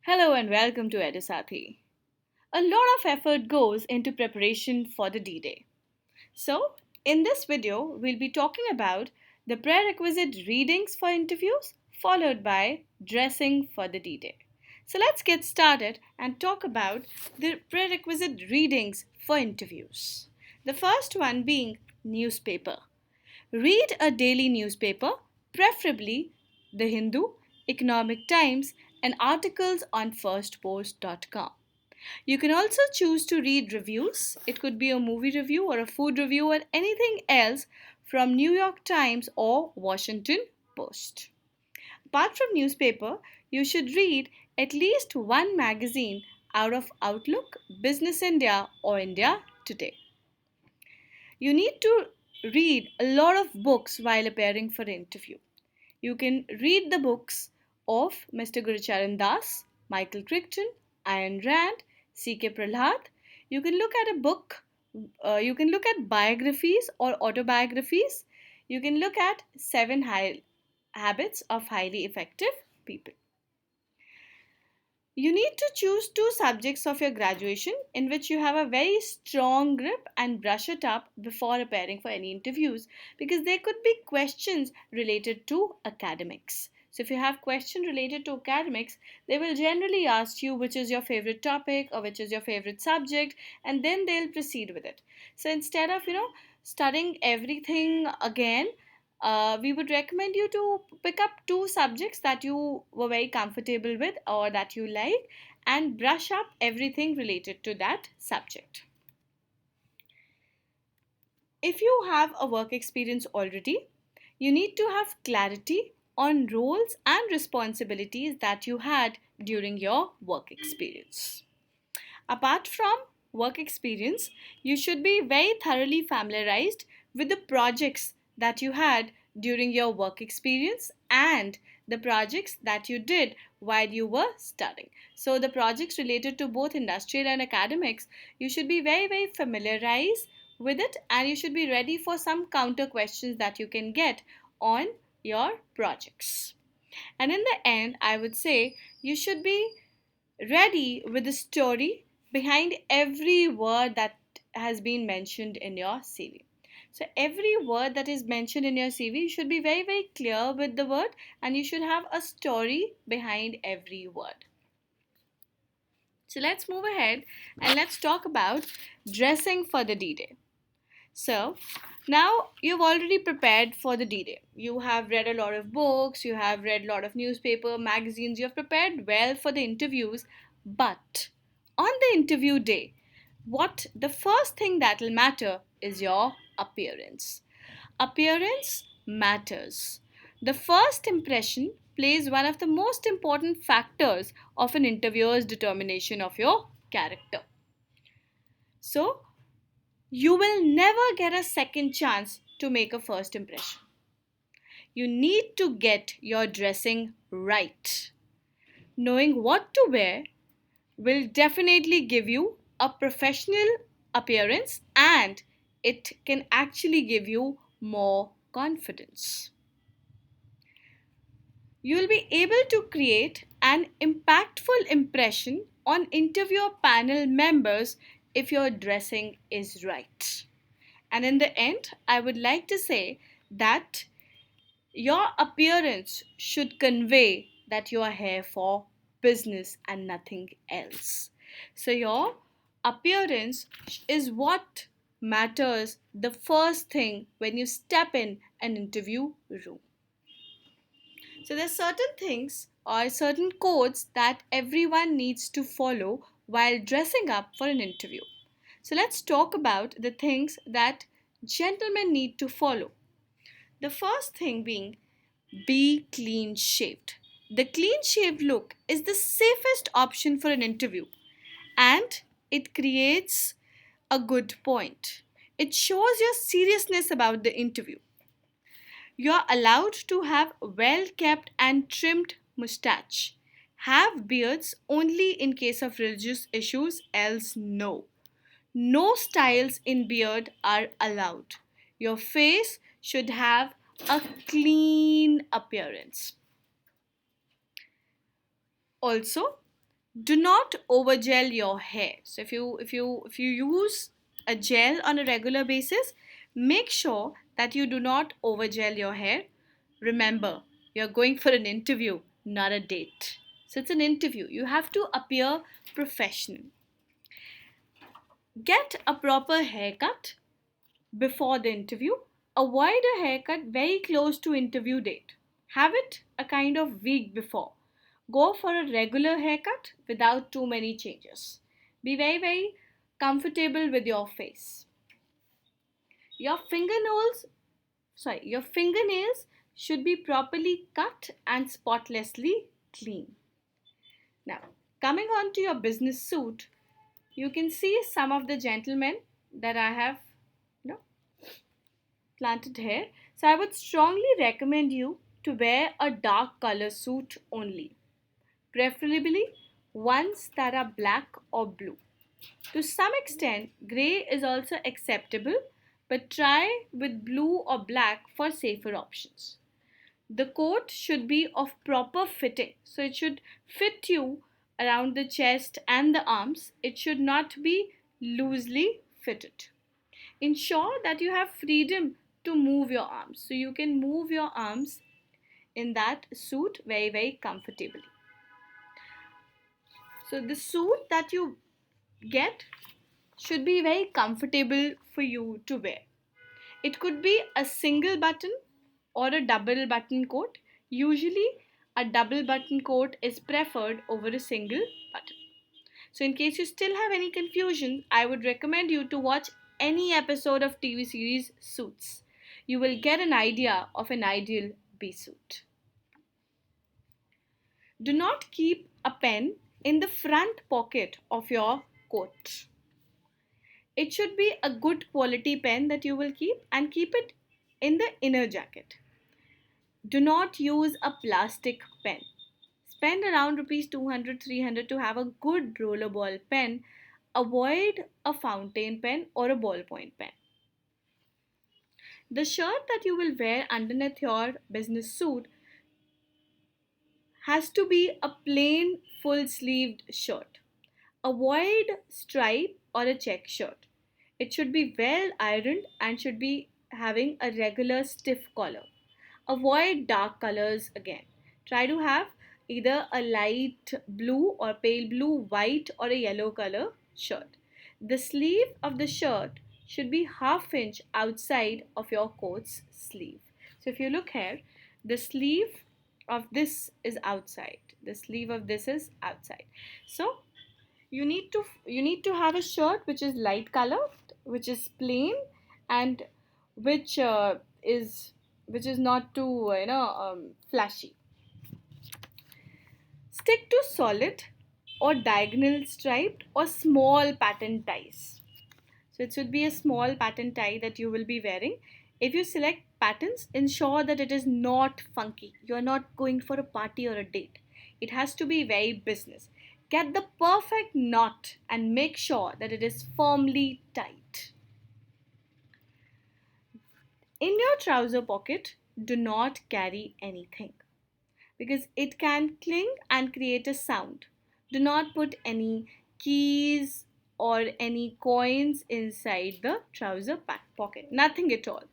Hello and welcome to Edisathi. A lot of effort goes into preparation for the D-Day. So, in this video, we'll be talking about the prerequisite readings for interviews followed by dressing for the D-Day. So, let's get started and talk about the prerequisite readings for interviews. The first one being newspaper. Read a daily newspaper, preferably The Hindu, Economic Times, and articles on firstpost.com. You can also choose to read reviews. It could be a movie review or a food review or anything else from New York Times or Washington Post. Apart from newspaper, you should read at least one magazine out of Outlook, Business India, or India Today. You need to read a lot of books while appearing for an interview. You can read the books of Mr. Gurucharan Das, Michael Crichton, Ayn Rand, C.K. Prahlad. You can look at a book, you can look at biographies or autobiographies. You can look at Habits of Highly Effective People. You need to choose two subjects of your graduation in which you have a very strong grip and brush it up before appearing for any interviews because there could be questions related to academics. So, if you have questions related to academics, they will generally ask you which is your favorite topic or which is your favorite subject, and then they'll proceed with it. So, instead of studying everything again, we would recommend you to pick up two subjects that you were very comfortable with or that you like and brush up everything related to that subject. If you have a work experience already, you need to have clarity on roles and responsibilities that you had during your work experience. Apart from work experience, you should be very thoroughly familiarized with the projects that you had during your work experience and the projects that you did while you were studying. So, the projects related to both industrial and academics, you should be very familiarized with it and you should be ready for some counter questions that you can get on your projects. And in the end, I would say you should be ready with the story behind every word that has been mentioned in your CV. So, every word that is mentioned in your CV, you should be very clear with the word and you should have a story behind every word. So, let's move ahead and let's talk about dressing for the D-Day. So, now you've already prepared for the D-Day. You have read a lot of books, you have read a lot of newspaper, magazines, you have prepared well for the interviews, but on the interview day, what the first thing that will matter is your appearance. Appearance matters. The first impression plays one of the most important factors of an interviewer's determination of your character. So, you will never get a second chance to make a first impression. You need to get your dressing right. Knowing what to wear will definitely give you a professional appearance and it can actually give you more confidence. You will be able to create an impactful impression on interview panel members if your dressing is right. And in the end, I would like to say that your appearance should convey that you are here for business and nothing else. So, your appearance is what matters the first thing when you step in an interview room. So, there's certain things or certain codes that everyone needs to follow while dressing up for an interview. So, let's talk about the things that gentlemen need to follow. The first thing being be clean shaved. The clean shaved look is the safest option for an interview and it creates a good point. It shows your seriousness about the interview. You are allowed to have well kept and trimmed mustache. Have beards only in case of religious issues, else no. No styles in beard are allowed. Your face should have a clean appearance. Also, Do not overgel your hair. So if you use a gel on a regular basis, make sure that you do not overgel your hair. Remember, you're going for an interview, not a date. So it's an interview. You have to appear professional. Get a proper haircut before the interview. Avoid a haircut very close to interview date. Have it a kind of week before. Go for a regular haircut without too many changes. Be very comfortable with your face. Your fingernails, your fingernails should be properly cut and spotlessly clean. Now, coming on to your business suit, you can see some of the gentlemen that I have, you know, planted here. So I would strongly recommend you to wear a dark color suit only, preferably ones that are black or blue. To some extent, grey is also acceptable, but try with blue or black for safer options. The coat should be of proper fitting, so it should fit you around the chest and the arms. It should not be loosely fitted. Ensure that you have freedom to move your arms, so you can move your arms in that suit very comfortably. So the suit that you get should be very comfortable for you to wear. It could be a single button or a double button coat. Usually, a double button coat is preferred over a single button. So, in case you still have any confusion, I would recommend you to watch any episode of TV series Suits. You will get an idea of an ideal bee suit. Do not keep a pen in the front pocket of your coat. It should be a good quality pen that you will keep, and keep it in the inner jacket. Do not use a plastic pen. Spend around rupees 200 300 to have a good rollerball pen. Avoid a fountain pen or a ballpoint pen. The shirt that you will wear underneath your business suit has to be a plain full sleeved shirt. Avoid stripe or a check shirt. It should be well ironed and should be having a regular stiff collar. Avoid dark colors again. Try to have either a light blue or pale blue, white, or a yellow color shirt. The sleeve of the shirt should be half inch outside of your coat's sleeve. So if you look here, the sleeve of this is outside. The sleeve of this is outside. So you need to have a shirt which is light color, which is plain, and which is not too flashy. Stick to solid or diagonal striped or small pattern ties. So it should be a small pattern tie that you will be wearing. If you select patterns, ensure that it is not funky. You are not going for a party or a date. It has to be very business. Get the perfect knot and make sure that it is firmly tight. In your trouser pocket, do not carry anything because it can cling and create a sound. Do not put any keys or any coins inside the trouser pocket. Nothing at all.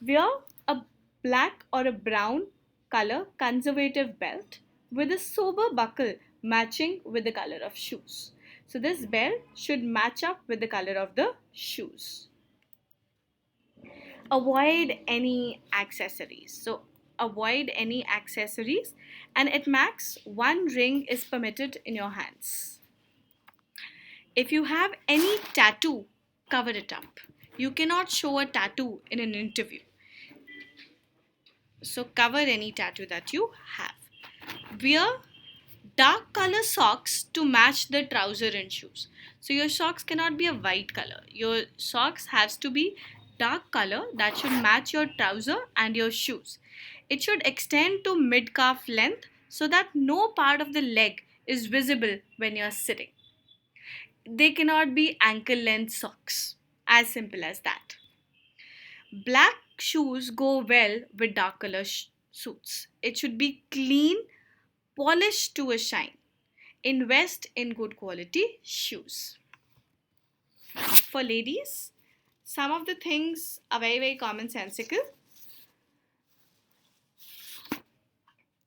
Wear a black or a brown color conservative belt with a sober buckle matching with the color of shoes. So this belt should match up with the color of the shoes. Avoid any accessories. So avoid any accessories, and at max one ring is permitted in your hands. If you have any tattoo, cover it up. You cannot show a tattoo in an interview. So cover any tattoo that you have. Wear dark color socks to match the trouser and shoes. So your socks cannot be a white color. Your socks has to be dark color that should match your trouser and your shoes. It should extend to mid calf length so that no part of the leg is visible when you're sitting. They cannot be ankle length socks. As simple as that. Black shoes go well with dark color suits. It should be clean, polished to a shine. invest in good quality shoes. For ladies, some of the things are very, very commonsensical.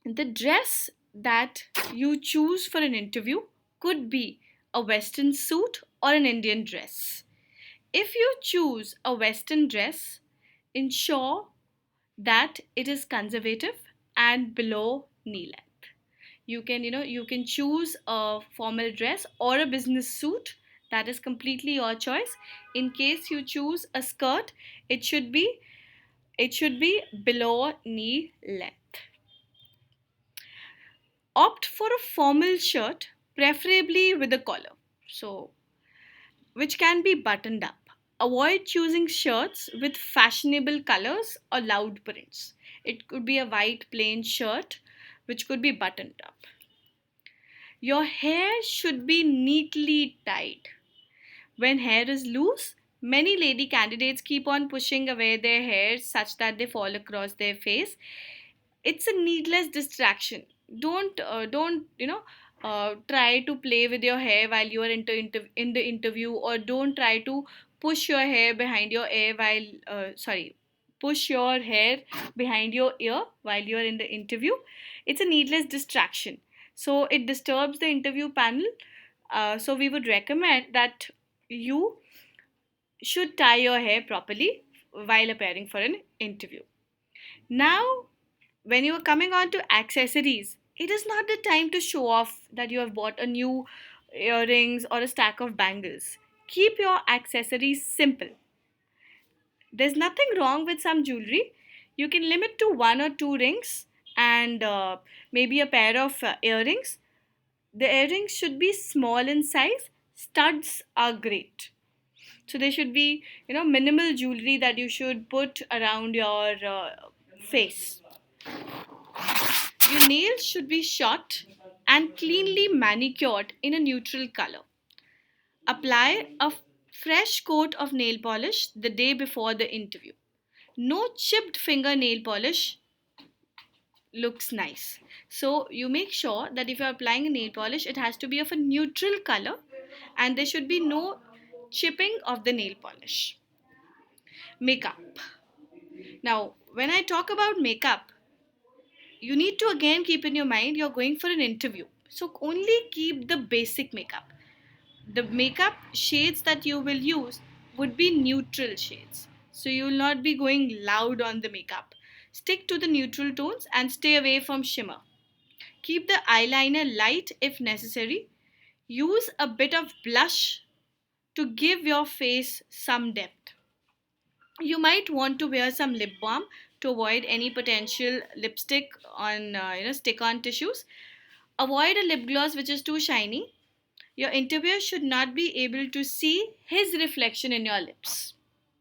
The dress that you choose for an interview could be a Western suit or an Indian dress. If you choose a Western dress, ensure that it is conservative and below knee length. You can choose a formal dress or a business suit. That is completely your choice. In case you choose a skirt, it should be below knee length. Opt for a formal shirt, preferably with a collar, so which can be buttoned up. Avoid choosing shirts with fashionable colors or loud prints. It could be a white plain shirt which could be buttoned up. Your hair should be neatly tied. When hair is loose, many lady candidates keep on pushing away their hair such that they fall across their face. It's a needless distraction. Don't try to play with your hair while you are in the interview, or don't try to push your hair behind your ear while push your hair behind your ear while you are in the interview. It's a needless distraction, so it disturbs the interview panel. So we would recommend that you should tie your hair properly while appearing for an interview. Now, when you are coming on to accessories, it is not the time to show off that you have bought a new earrings or a stack of bangles. Keep your accessories simple. There's nothing wrong with some jewelry. You can limit to one or two rings and maybe a pair of earrings. The earrings should be small in size. Studs are great. So there should be, minimal jewelry that you should put around your face. Your nails should be short and cleanly manicured in a neutral color. Apply a fresh coat of nail polish the day before the interview. No chipped finger nail polish looks nice. So you make sure that if you're applying a nail polish, it has to be of a neutral color and there should be no chipping of the nail polish. Makeup. Now, when I talk about makeup, you need to again keep in your mind you're going for an interview. So only keep the basic makeup. The makeup shades that you will use would be neutral shades. So you will not be going loud on the makeup. Stick to the neutral tones and stay away from shimmer. Keep the eyeliner light if necessary. Use a bit of blush to give your face some depth. You might want to wear some lip balm to avoid any potential lipstick on stick on tissues. Avoid a lip gloss which is too shiny. Your interviewer should not be able to see his reflection in your lips.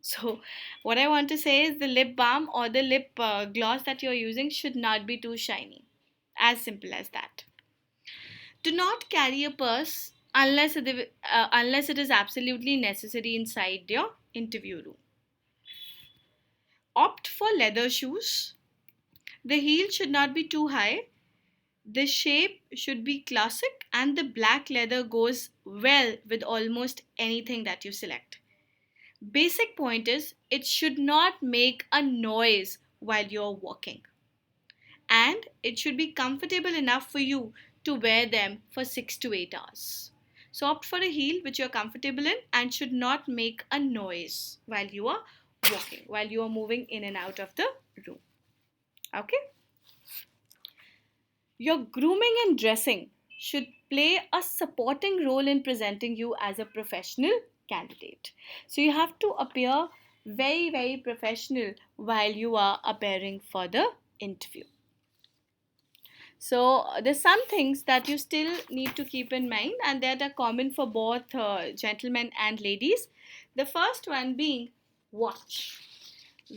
So, what I want to say is the lip balm or the lip gloss that you're using should not be too shiny. As simple as that. Do not carry a purse unless it is absolutely necessary inside your interview room. Opt for leather shoes. The heel should not be too high. The shape should be classic and the black leather goes well with almost anything that you select. Basic point is it should not make a noise while you're walking. And it should be comfortable enough for you to wear them for 6 to 8 hours. So opt for a heel which you're comfortable in and should not make a noise while you are walking, while you are moving in and out of the room. Okay? Your grooming and dressing should play a supporting role in presenting you as a professional candidate. So you have to appear very, very professional while you are appearing for the interview. So there's some things that you still need to keep in mind and that are common for both gentlemen and ladies. The first one being watch.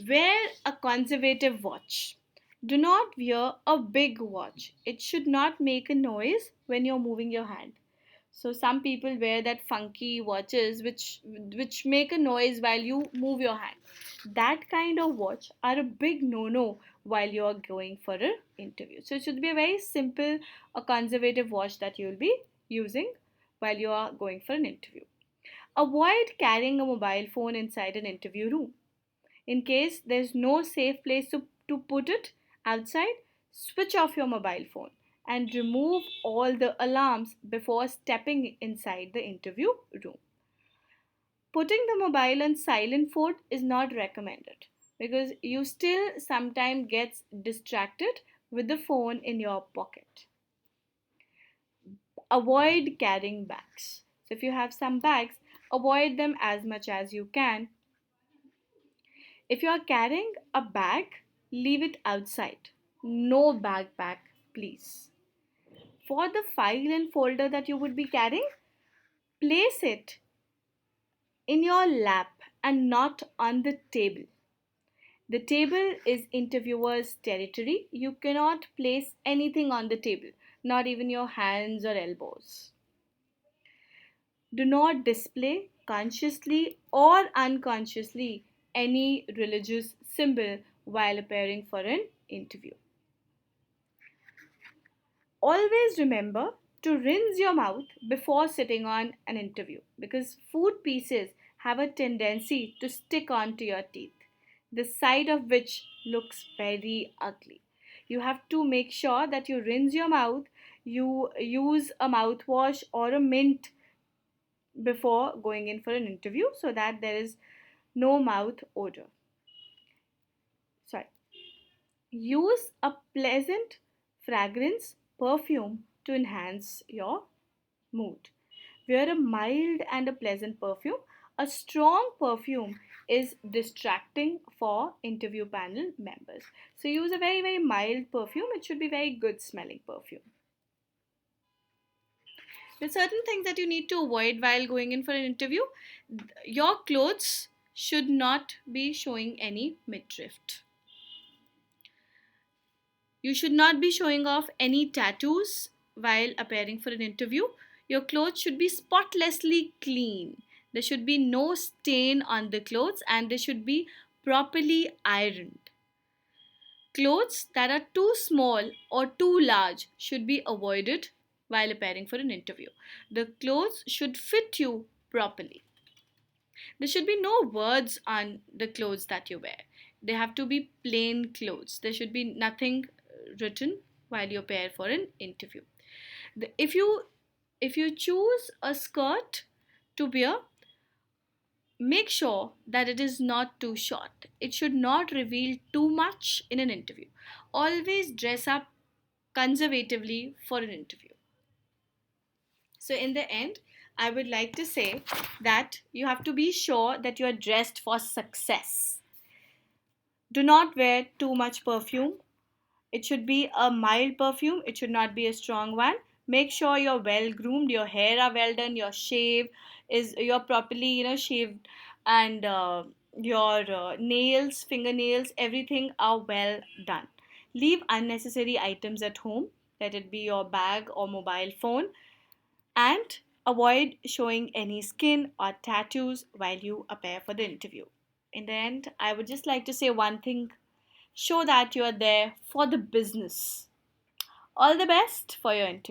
Wear a conservative watch. Do not wear a big watch. It should not make a noise when you're moving your hand. So some people wear that funky watches which make a noise while you move your hand. That kind of watch are a big no-no while you are going for an interview. So it should be a very simple, a conservative watch that you will be using while you are going for an interview. Avoid carrying a mobile phone inside an interview room. In case there's no safe place to put it outside, switch off your mobile phone and remove all the alarms before stepping inside the interview room. Putting the mobile on silent mode is not recommended because you still sometimes gets distracted with the phone in your pocket. Avoid carrying bags. So if you have some bags, avoid them as much as you can. If you are carrying a bag, leave it outside. No backpack, please. For the file and folder that you would be carrying, place it in your lap and not on the table. The table is interviewer's territory. You cannot place anything on the table, not even your hands or elbows. Do not display consciously or unconsciously any religious symbol while appearing for an interview. Always remember to rinse your mouth before sitting on an interview because food pieces have a tendency to stick onto your teeth, the side of which looks very ugly. You have to make sure that you rinse your mouth, you use a mouthwash or a mint before going in for an interview so that there is no mouth odor. Sorry. Use a pleasant fragrance perfume to enhance your mood. Wear a mild and a pleasant perfume. A strong perfume is distracting for interview panel members. So use a very mild perfume. It should be very good smelling perfume. There's certain things that you need to avoid while going in for an interview. Your clothes should not be showing any midriff. You should not be showing off any tattoos while appearing for an interview. Your clothes should be spotlessly clean. There should be no stain on the clothes and they should be properly ironed. Clothes that are too small or too large should be avoided while appearing for an interview. The clothes should fit you properly. There should be no words on the clothes that you wear. They have to be plain clothes. There should be nothing written while you prepare for an interview. If you choose a skirt to wear, make sure that it is not too short. It should not reveal too much in an interview. Always dress up conservatively for an interview. So, in the end, I would like to say that you have to be sure that you are dressed for success. Do not wear too much perfume. It should be a mild perfume, it should not be a strong one. Make sure you're well groomed, your hair are well done, your shave is you're properly shaved, and your nails, fingernails, everything are well done. Leave unnecessary items at home, let it be your bag or mobile phone, and avoid showing any skin or tattoos while you appear for the interview. In the end, I would just like to say one thing: show that you are there for the business. All the best for your interview.